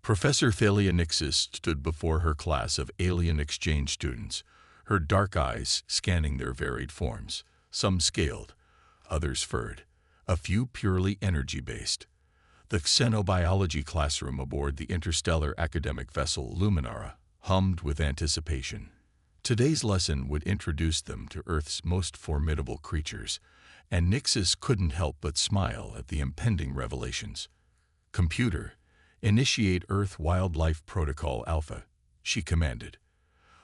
Professor Thalia Nixis stood before her class of alien exchange students, her dark eyes scanning their varied forms, some scaled, others furred, a few purely energy-based. The xenobiology classroom aboard the interstellar academic vessel Luminara hummed with anticipation. Today's lesson would introduce them to Earth's most formidable creatures, and Nixis couldn't help but smile at the impending revelations. "Computer, initiate Earth Wildlife Protocol Alpha," she commanded.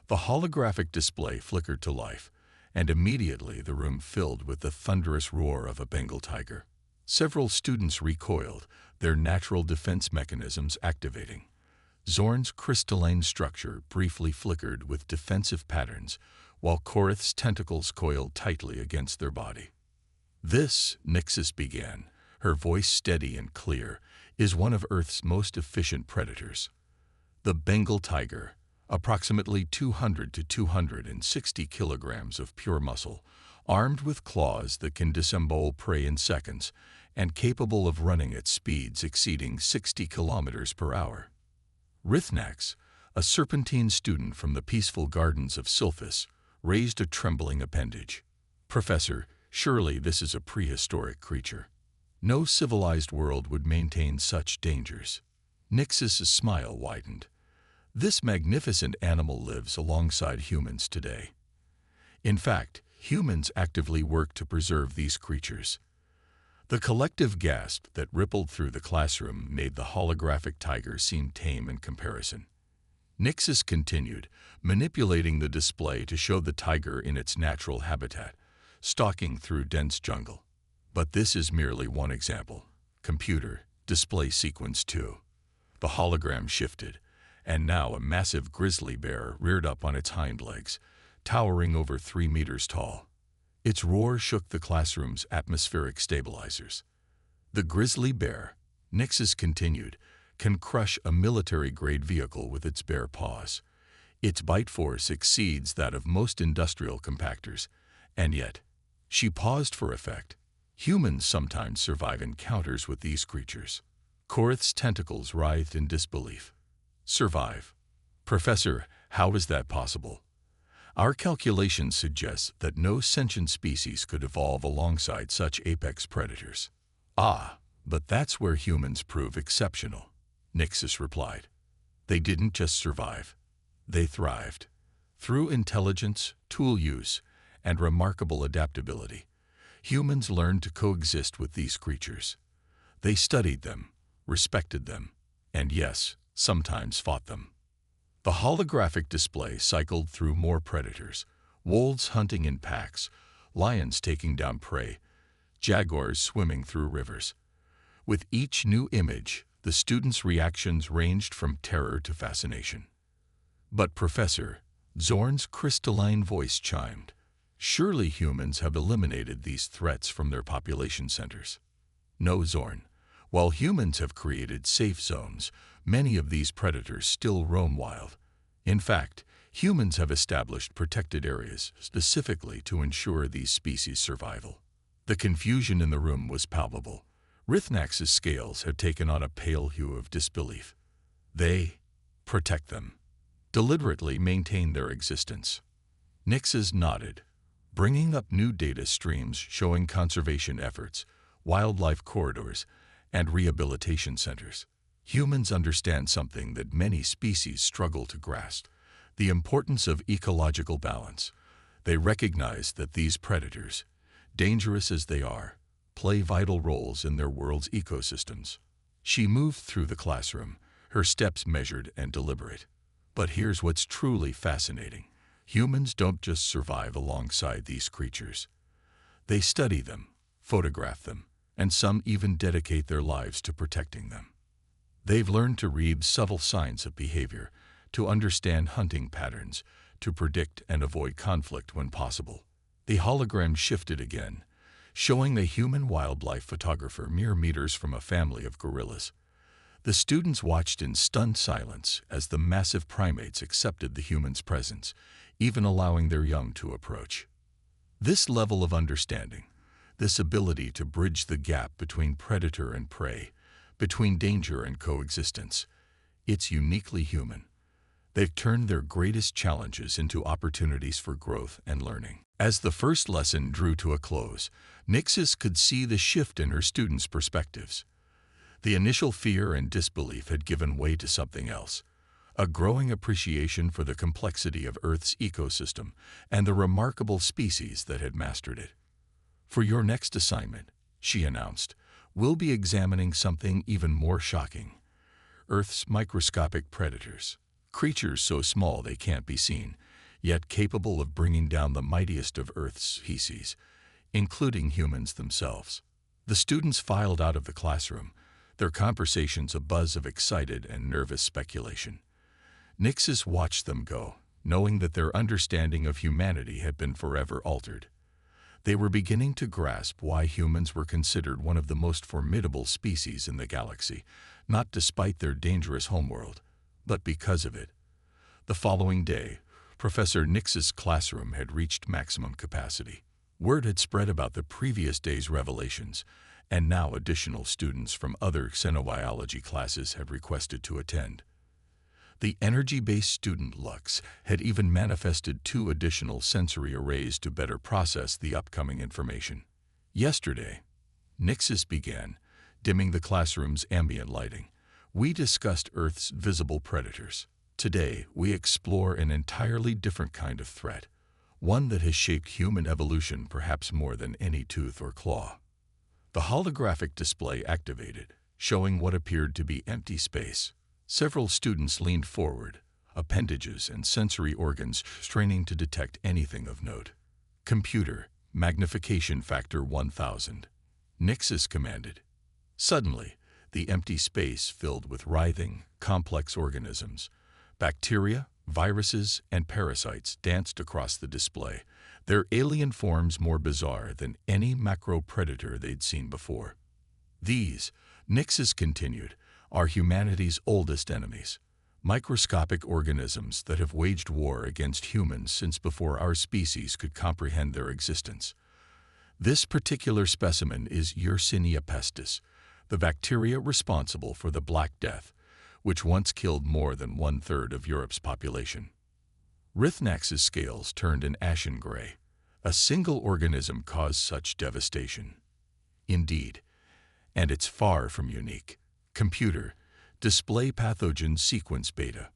The holographic display flickered to life, and immediately the room filled with the thunderous roar of a Bengal tiger. Several students recoiled, their natural defense mechanisms activating. Zorn's crystalline structure briefly flickered with defensive patterns, while Korith's tentacles coiled tightly against their body. "This," Nixis began, her voice steady and clear, "is one of Earth's most efficient predators. The Bengal tiger, approximately 200 to 260 kilograms of pure muscle, armed with claws that can disembowel prey in seconds, and capable of running at speeds exceeding 60 kilometers per hour. Rithnax, a serpentine student from the peaceful gardens of Sylphus, raised a trembling appendage. "Professor, surely this is a prehistoric creature. No civilized world would maintain such dangers." Nixis' smile widened. "This magnificent animal lives alongside humans today. In fact, humans actively work to preserve these creatures." The collective gasp that rippled through the classroom made the holographic tiger seem tame in comparison. Nixis continued, manipulating the display to show the tiger in its natural habitat, stalking through dense jungle. "But this is merely one example. Computer, display sequence 2. The hologram shifted, and now a massive grizzly bear reared up on its hind legs, towering over 3 meters tall. Its roar shook the classroom's atmospheric stabilizers. "The grizzly bear," Nixis continued, "can crush a military-grade vehicle with its bare paws. Its bite force exceeds that of most industrial compactors, and yet," she paused for effect, "humans sometimes survive encounters with these creatures." Korith's tentacles writhed in disbelief. "Survive? Professor, how is that possible? Our calculations suggest that no sentient species could evolve alongside such apex predators." "Ah, but that's where humans prove exceptional," Nixis replied. "They didn't just survive. They thrived. Through intelligence, tool use, and remarkable adaptability, humans learned to coexist with these creatures. They studied them, respected them, and yes, sometimes fought them." The holographic display cycled through more predators, wolves hunting in packs, lions taking down prey, jaguars swimming through rivers. With each new image, the students' reactions ranged from terror to fascination. "But Professor," Zorn's crystalline voice chimed, "surely humans have eliminated these threats from their population centers." "No, Zorn. While humans have created safe zones, many of these predators still roam wild. In fact, humans have established protected areas specifically to ensure these species' survival." The confusion in the room was palpable. Rithnax's scales had taken on a pale hue of disbelief. "They protect them, deliberately maintain their existence." Nixis nodded, bringing up new data streams showing conservation efforts, wildlife corridors, and rehabilitation centers. "Humans understand something that many species struggle to grasp: the importance of ecological balance. They recognize that these predators, dangerous as they are, play vital roles in their world's ecosystems." She moved through the classroom, her steps measured and deliberate. "But here's what's truly fascinating. Humans don't just survive alongside these creatures. They study them, photograph them, and some even dedicate their lives to protecting them. They've learned to read subtle signs of behavior, to understand hunting patterns, to predict and avoid conflict when possible." The hologram shifted again, showing the human wildlife photographer mere meters from a family of gorillas. The students watched in stunned silence as the massive primates accepted the human's presence, even allowing their young to approach. This level of understanding, this ability to bridge the gap between predator and prey, between danger and coexistence, It's uniquely human. They've turned their greatest challenges into opportunities for growth and learning. As the first lesson drew to a close, Nixis could see the shift in her students' perspectives. The initial fear and disbelief had given way to something else, a growing appreciation for the complexity of Earth's ecosystem and the remarkable species that had mastered it. For your next assignment, she announced, we'll be examining something even more shocking: Earth's microscopic predators. Creatures so small they can't be seen, yet capable of bringing down the mightiest of Earth's species, including humans themselves. The students filed out of the classroom, their conversations a buzz of excited and nervous speculation. Nixis watched them go, knowing that their understanding of humanity had been forever altered. They were beginning to grasp why humans were considered one of the most formidable species in the galaxy, not despite their dangerous homeworld, but because of it. The following day, Professor Nix's classroom had reached maximum capacity. Word had spread about the previous day's revelations, and now additional students from other xenobiology classes had requested to attend. The energy-based student Lux had even manifested 2 additional sensory arrays to better process the upcoming information. Yesterday, Nixis began, dimming the classroom's ambient lighting. We discussed Earth's visible predators. Today, we explore an entirely different kind of threat, one that has shaped human evolution perhaps more than any tooth or claw. The holographic display activated, showing what appeared to be empty space. Several students leaned forward, appendages and sensory organs straining to detect anything of note. Computer, magnification factor 1000. Nixis commanded. Suddenly, the empty space filled with writhing, complex organisms. Bacteria, viruses, and parasites danced across the display, their alien forms more bizarre than any macro-predator they'd seen before. These, Nixis continued, are humanity's oldest enemies, microscopic organisms that have waged war against humans since before our species could comprehend their existence. This particular specimen is Yersinia pestis, the bacteria responsible for the Black Death, which once killed more than 1/3 of Europe's population. Rithnax's scales turned an ashen gray. A single organism caused such devastation. Indeed, and it's far from unique. Computer, display pathogen sequence beta.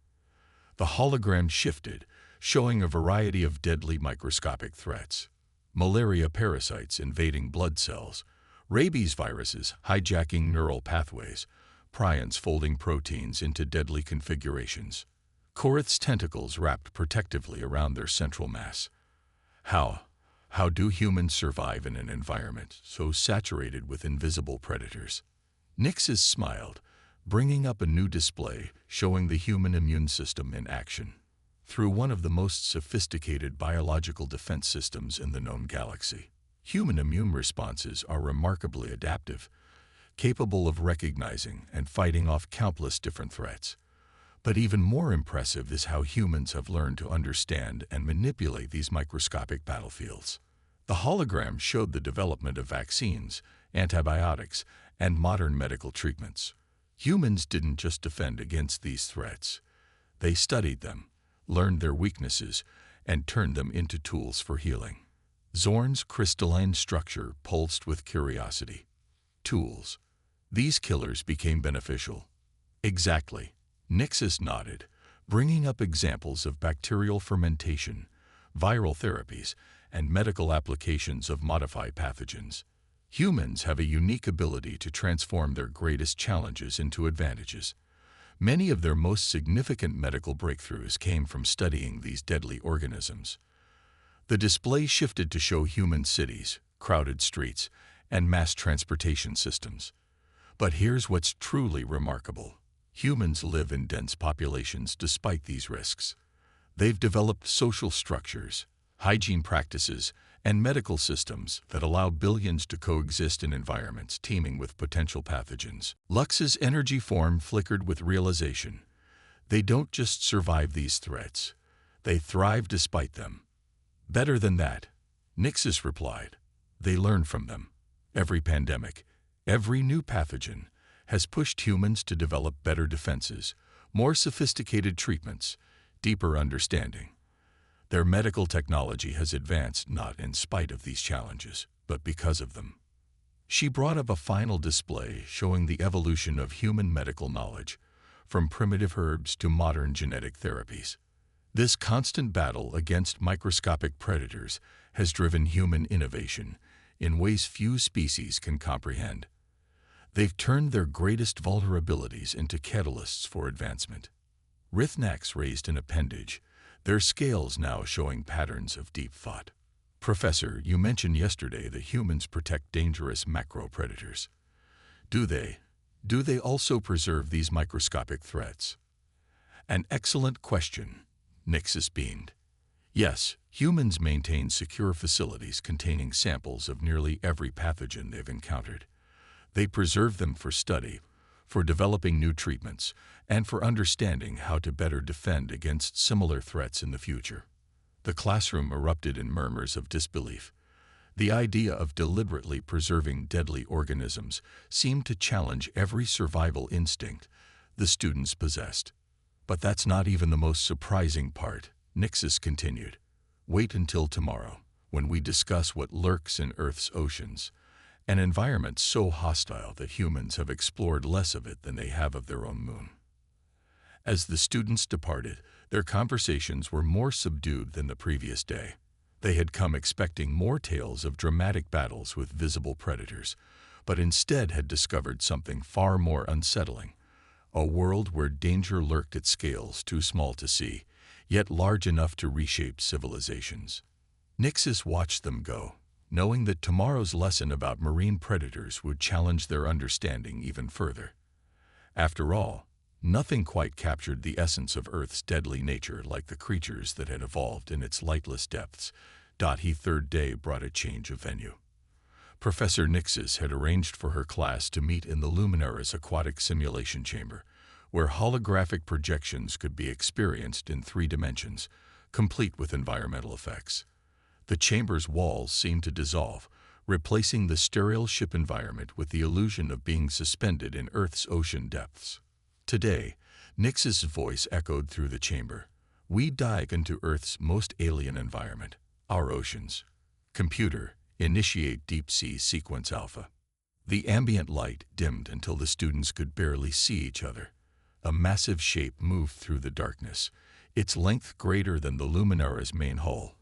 The hologram shifted, showing a variety of deadly microscopic threats. Malaria parasites invading blood cells, rabies viruses hijacking neural pathways, prions folding proteins into deadly configurations, Korith's tentacles wrapped protectively around their central mass. How do humans survive in an environment so saturated with invisible predators? Nixis smiled, bringing up a new display showing the human immune system in action. Through one of the most sophisticated biological defense systems in the known galaxy, human immune responses are remarkably adaptive, capable of recognizing and fighting off countless different threats. But even more impressive is how humans have learned to understand and manipulate these microscopic battlefields. The hologram showed the development of vaccines, antibiotics, and modern medical treatments. Humans didn't just defend against these threats. They studied them, learned their weaknesses, and turned them into tools for healing. Zorn's crystalline structure pulsed with curiosity. Tools. These killers became beneficial. Exactly. Nixis nodded, bringing up examples of bacterial fermentation, viral therapies, and medical applications of modified pathogens. Humans have a unique ability to transform their greatest challenges into advantages. Many of their most significant medical breakthroughs came from studying these deadly organisms. The display shifted to show human cities, crowded streets, and mass transportation systems. But here's what's truly remarkable. Humans live in dense populations despite these risks. They've developed social structures, hygiene practices, and medical systems that allow billions to coexist in environments teeming with potential pathogens. Lux's energy form flickered with realization. They don't just survive these threats, they thrive despite them. Better than that, Nixis replied. They learn from them. Every pandemic, every new pathogen, has pushed humans to develop better defenses, more sophisticated treatments, deeper understanding. Their medical technology has advanced not in spite of these challenges, but because of them. She brought up a final display showing the evolution of human medical knowledge, from primitive herbs to modern genetic therapies. This constant battle against microscopic predators has driven human innovation in ways few species can comprehend. They've turned their greatest vulnerabilities into catalysts for advancement. Rithnax raised an appendage, their scales now showing patterns of deep thought. Professor, you mentioned yesterday that humans protect dangerous macro-predators. Do they? Do they also preserve these microscopic threats? An excellent question, Nixis beamed. Yes, humans maintain secure facilities containing samples of nearly every pathogen they've encountered. They preserve them for study, for developing new treatments, and for understanding how to better defend against similar threats in the future. The classroom erupted in murmurs of disbelief. The idea of deliberately preserving deadly organisms seemed to challenge every survival instinct the students possessed. But that's not even the most surprising part, Nixis continued. Wait until tomorrow, when we discuss what lurks in Earth's oceans, an environment so hostile that humans have explored less of it than they have of their own moon. As the students departed, their conversations were more subdued than the previous day. They had come expecting more tales of dramatic battles with visible predators, but instead had discovered something far more unsettling, a world where danger lurked at scales too small to see, yet large enough to reshape civilizations. Nixis watched them go, knowing that tomorrow's lesson about marine predators would challenge their understanding even further. After all, nothing quite captured the essence of Earth's deadly nature like the creatures that had evolved in its lightless depths. Third day brought a change of venue. Professor Nixis had arranged for her class to meet in the Luminara's aquatic simulation chamber, where holographic projections could be experienced in 3 dimensions, complete with environmental effects. The chamber's walls seemed to dissolve, replacing the sterile ship environment with the illusion of being suspended in Earth's ocean depths. Today, Nixis' voice echoed through the chamber. We dive into Earth's most alien environment, our oceans. Computer, initiate deep-sea sequence alpha. The ambient light dimmed until the students could barely see each other. A massive shape moved through the darkness, its length greater than the Luminara's main hull.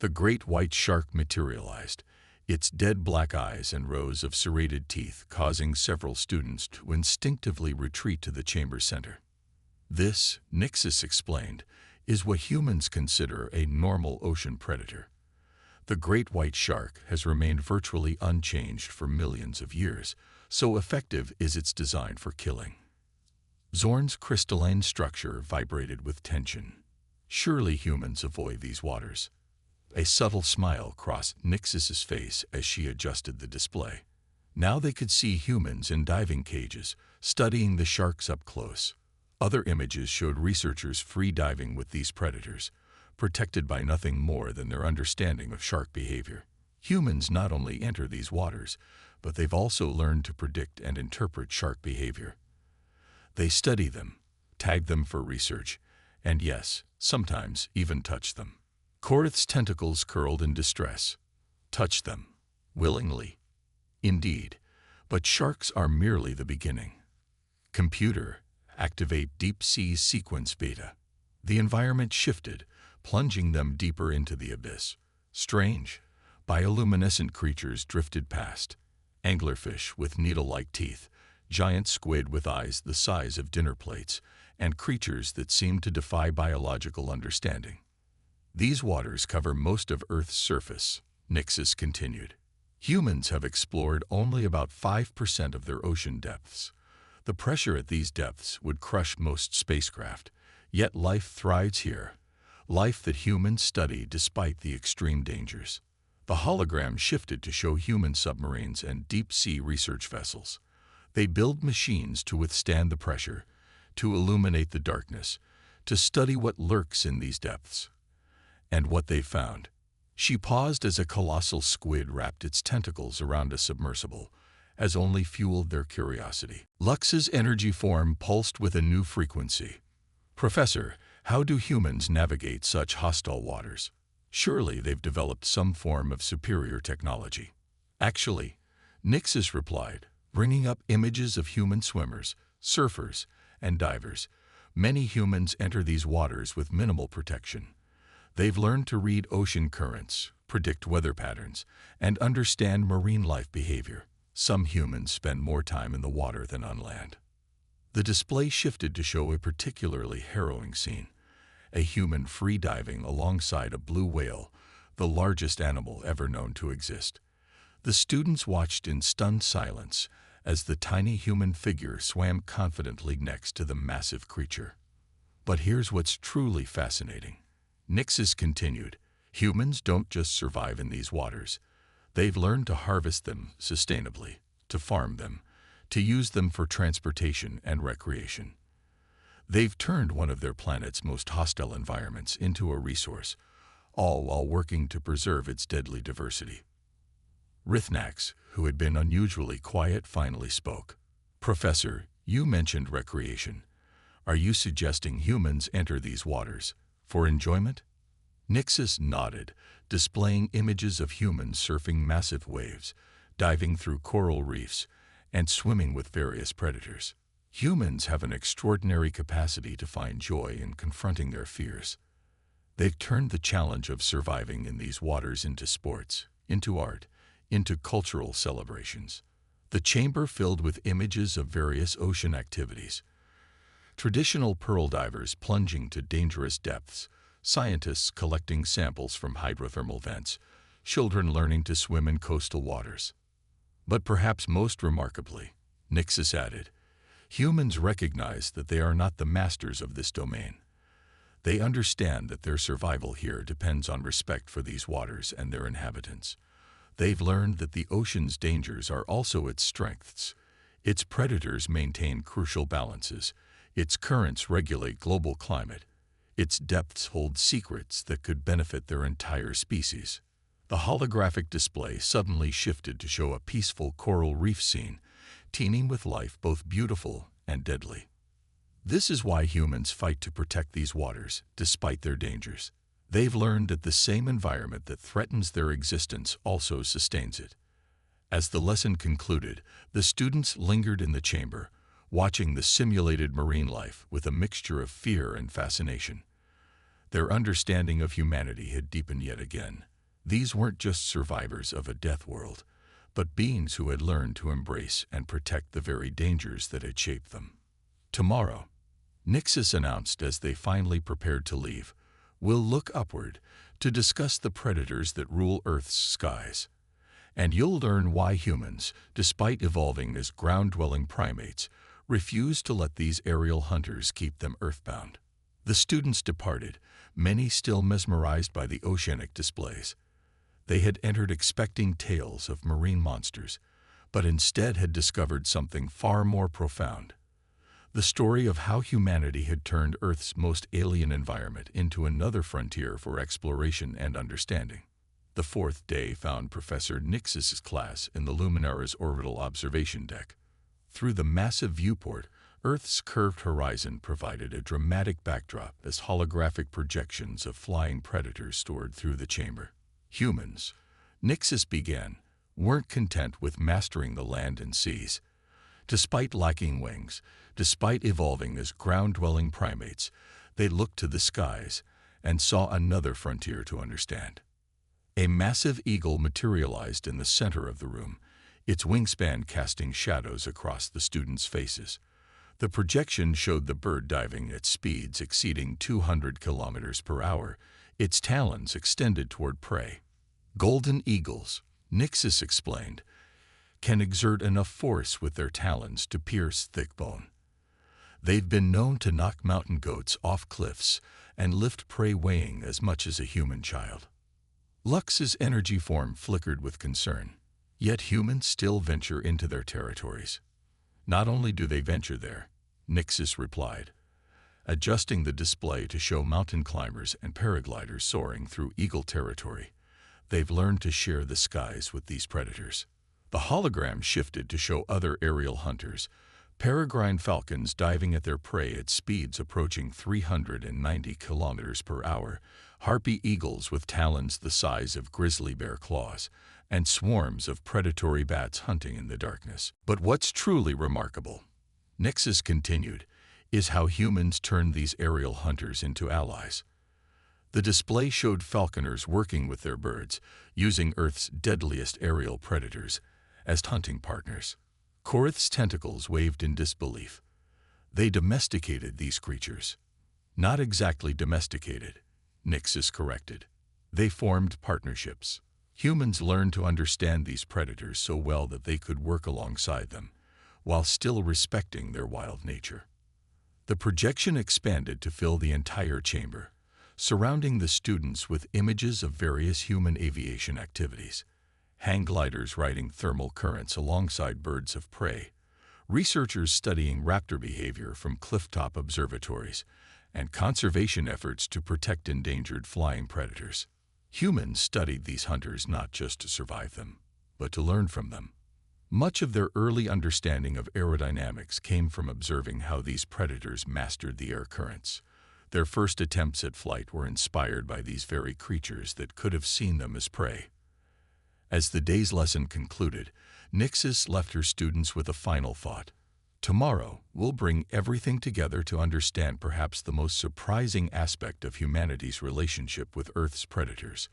The great white shark materialized, its dead black eyes and rows of serrated teeth causing several students to instinctively retreat to the chamber center. This, Nixis explained, is what humans consider a normal ocean predator. The great white shark has remained virtually unchanged for millions of years, so effective is its design for killing. Zorn's crystalline structure vibrated with tension. Surely humans avoid these waters. A subtle smile crossed Nixis' face as she adjusted the display. Now they could see humans in diving cages, studying the sharks up close. Other images showed researchers free diving with these predators, protected by nothing more than their understanding of shark behavior. Humans not only enter these waters, but they've also learned to predict and interpret shark behavior. They study them, tag them for research, and yes, sometimes even touch them. Korith's tentacles curled in distress. Touch them. Willingly. Indeed, but sharks are merely the beginning. Computer, activate deep-sea sequence beta. The environment shifted, plunging them deeper into the abyss. Strange, bioluminescent creatures drifted past. Anglerfish with needle-like teeth, giant squid with eyes the size of dinner plates, and creatures that seemed to defy biological understanding. These waters cover most of Earth's surface, Nixis continued. Humans have explored only about 5% of their ocean depths. The pressure at these depths would crush most spacecraft, yet life thrives here, life that humans study despite the extreme dangers. The hologram shifted to show human submarines and deep-sea research vessels. They build machines to withstand the pressure, to illuminate the darkness, to study what lurks in these depths. And what they found. She paused as a colossal squid wrapped its tentacles around a submersible, has only fueled their curiosity. Lux's energy form pulsed with a new frequency. "Professor, how do humans navigate such hostile waters? Surely they've developed some form of superior technology." "Actually," Nixus replied, bringing up images of human swimmers, surfers, and divers. "Many humans enter these waters with minimal protection. They've learned to read ocean currents, predict weather patterns, and understand marine life behavior. Some humans spend more time in the water than on land." The display shifted to show a particularly harrowing scene: a human free-diving alongside a blue whale, the largest animal ever known to exist. The students watched in stunned silence as the tiny human figure swam confidently next to the massive creature. "But here's what's truly fascinating," Nixus continued. "Humans don't just survive in these waters. They've learned to harvest them sustainably, to farm them, to use them for transportation and recreation. They've turned one of their planet's most hostile environments into a resource, all while working to preserve its deadly diversity." Rithnax, who had been unusually quiet, finally spoke. "Professor, you mentioned recreation. Are you suggesting humans enter these waters for enjoyment?" Nixus nodded, displaying images of humans surfing massive waves, diving through coral reefs, and swimming with various predators. "Humans have an extraordinary capacity to find joy in confronting their fears. They've turned the challenge of surviving in these waters into sports, into art, into cultural celebrations." The chamber filled with images of various ocean activities. Traditional pearl divers plunging to dangerous depths, scientists collecting samples from hydrothermal vents, children learning to swim in coastal waters. "But perhaps most remarkably," Nixus added, "humans recognize that they are not the masters of this domain. They understand that their survival here depends on respect for these waters and their inhabitants. They've learned that the ocean's dangers are also its strengths. Its predators maintain crucial balances. Its currents regulate global climate. Its depths hold secrets that could benefit their entire species." The holographic display suddenly shifted to show a peaceful coral reef scene, teeming with life both beautiful and deadly. "This is why humans fight to protect these waters, despite their dangers. They've learned that the same environment that threatens their existence also sustains it." As the lesson concluded, the students lingered in the chamber, watching the simulated marine life with a mixture of fear and fascination. Their understanding of humanity had deepened yet again. These weren't just survivors of a death world, but beings who had learned to embrace and protect the very dangers that had shaped them. "Tomorrow," Nixus announced as they finally prepared to leave, "we'll look upward to discuss the predators that rule Earth's skies. And you'll learn why humans, despite evolving as ground-dwelling primates, refuse to let these aerial hunters keep them earthbound." The students departed, many still mesmerized by the oceanic displays. They had entered expecting tales of marine monsters, but instead had discovered something far more profound: the story of how humanity had turned Earth's most alien environment into another frontier for exploration and understanding. The fourth day found Professor Nixus's class in the Luminara's orbital observation deck. Through the massive viewport, Earth's curved horizon provided a dramatic backdrop as holographic projections of flying predators soared through the chamber. Humans, Nixus began, weren't content with mastering the land and seas. Despite lacking wings, despite evolving as ground-dwelling primates, they looked to the skies and saw another frontier to understand. A massive eagle materialized in the center of the room, its wingspan casting shadows across the students' faces. The projection showed the bird diving at speeds exceeding 200 kilometers per hour, its talons extended toward prey. "Golden eagles," Nixus explained, "can exert enough force with their talons to pierce thick bone. They've been known to knock mountain goats off cliffs and lift prey weighing as much as a human child." Lux's energy form flickered with concern. "Yet humans still venture into their territories." "Not only do they venture there," Nixus replied, adjusting the display to show mountain climbers and paragliders soaring through eagle territory, "they've learned to share the skies with these predators. The hologram shifted to show other aerial hunters, peregrine falcons diving at their prey at speeds approaching 390 kilometers per hour, harpy eagles with talons the size of grizzly bear claws, and swarms of predatory bats hunting in the darkness. But what's truly remarkable, Nixis continued, is how humans turned these aerial hunters into allies. The display showed falconers working with their birds, using Earth's deadliest aerial predators as hunting partners. Korith's tentacles waved in disbelief. They domesticated these creatures. Not exactly domesticated, Nixis corrected. They formed partnerships. Humans learned to understand these predators so well that they could work alongside them, while still respecting their wild nature. The projection expanded to fill the entire chamber, surrounding the students with images of various human aviation activities. Hang gliders riding thermal currents alongside birds of prey, researchers studying raptor behavior from clifftop observatories, and conservation efforts to protect endangered flying predators. Humans studied these hunters not just to survive them, but to learn from them. Much of their early understanding of aerodynamics came from observing how these predators mastered the air currents. Their first attempts at flight were inspired by these very creatures that could have seen them as prey. As the day's lesson concluded, Nixis left her students with a final thought. Tomorrow, we'll bring everything together to understand perhaps the most surprising aspect of humanity's relationship with Earth's predators,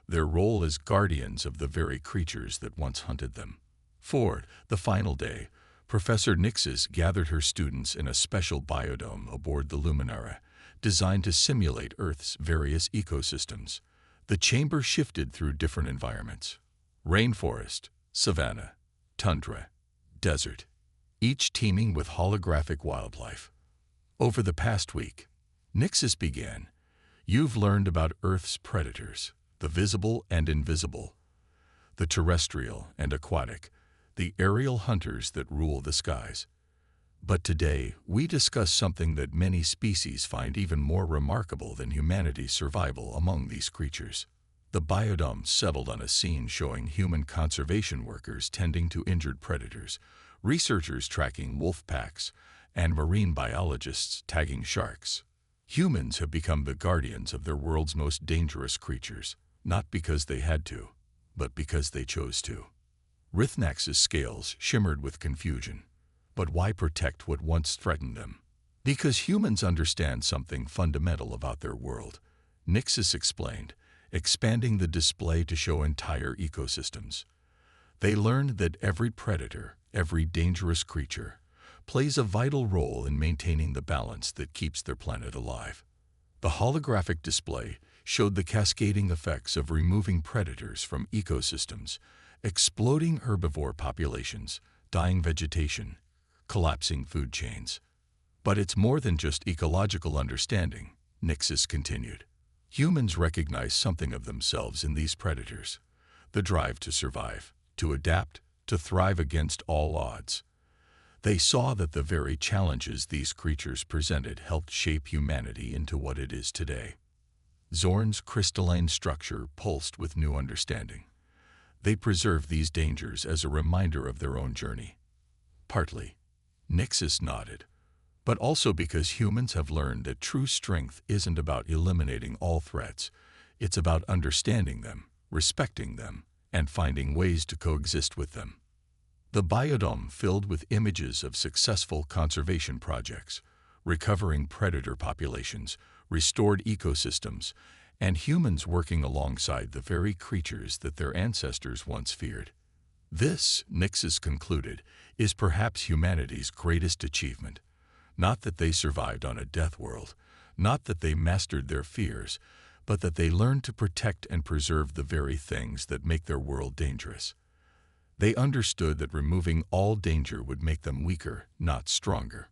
their role as guardians of the very creatures that once hunted them. For the final day, Professor Nixis gathered her students in a special biodome aboard the Luminara, designed to simulate Earth's various ecosystems. The chamber shifted through different environments: rainforest, savanna, tundra, desert, each teeming with holographic wildlife. Over the past week, Nixis began, you've learned about Earth's predators, the visible and invisible, the terrestrial and aquatic, the aerial hunters that rule the skies. But today, we discuss something that many species find even more remarkable than humanity's survival among these creatures. The biodome settled on a scene showing human conservation workers tending to injured predators, researchers tracking wolf packs, and marine biologists tagging sharks. Humans have become the guardians of their world's most dangerous creatures, not because they had to, but because they chose to. Rithnax's scales shimmered with confusion. But why protect what once threatened them? Because humans understand something fundamental about their world, Nixis explained, expanding the display to show entire ecosystems. They learned that every predator, every dangerous creature, plays a vital role in maintaining the balance that keeps their planet alive. The holographic display showed the cascading effects of removing predators from ecosystems, exploding herbivore populations, dying vegetation, collapsing food chains. But it's more than just ecological understanding, Nixis continued. Humans recognize something of themselves in these predators: the drive to survive, to adapt, to thrive against all odds. They saw that the very challenges these creatures presented helped shape humanity into what it is today. Zorn's crystalline structure pulsed with new understanding. They preserved these dangers as a reminder of their own journey. Partly, Nixis nodded, but also because humans have learned that true strength isn't about eliminating all threats. It's about understanding them, respecting them, and finding ways to coexist with them. The biodome filled with images of successful conservation projects, recovering predator populations, restored ecosystems, and humans working alongside the very creatures that their ancestors once feared. This, Nixis concluded, is perhaps humanity's greatest achievement. Not that they survived on a death world, not that they mastered their fears, but that they learned to protect and preserve the very things that make their world dangerous. They understood that removing all danger would make them weaker, not stronger.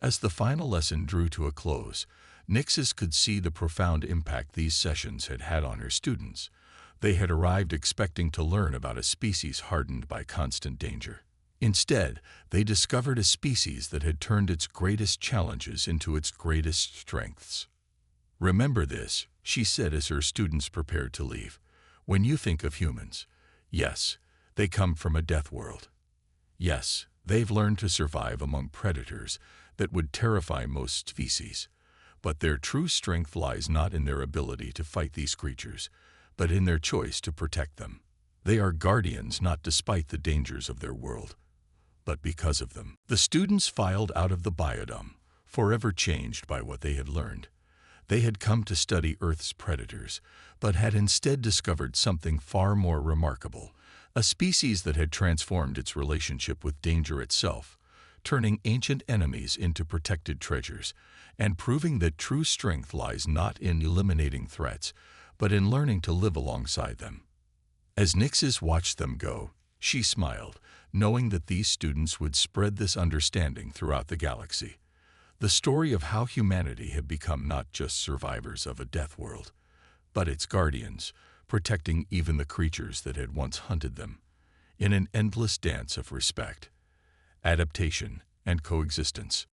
As the final lesson drew to a close, Nixis could see the profound impact these sessions had had on her students. They had arrived expecting to learn about a species hardened by constant danger. Instead, they discovered a species that had turned its greatest challenges into its greatest strengths. Remember this, she said as her students prepared to leave. When you think of humans, yes, They come from a death world. Yes, they've learned to survive among predators that would terrify most species. But their true strength lies not in their ability to fight these creatures, but in their choice to protect them. They are guardians not despite the dangers of their world, but because of them. The students filed out of the biodome, forever changed by what they had learned. They had come to study Earth's predators, but had instead discovered something far more remarkable, a species that had transformed its relationship with danger itself, turning ancient enemies into protected treasures, and proving that true strength lies not in eliminating threats, but in learning to live alongside them. As Nixis watched them go, she smiled, knowing that these students would spread this understanding throughout the galaxy. The story of how humanity had become not just survivors of a death world, but its guardians, protecting even the creatures that had once hunted them, in an endless dance of respect, adaptation, and coexistence.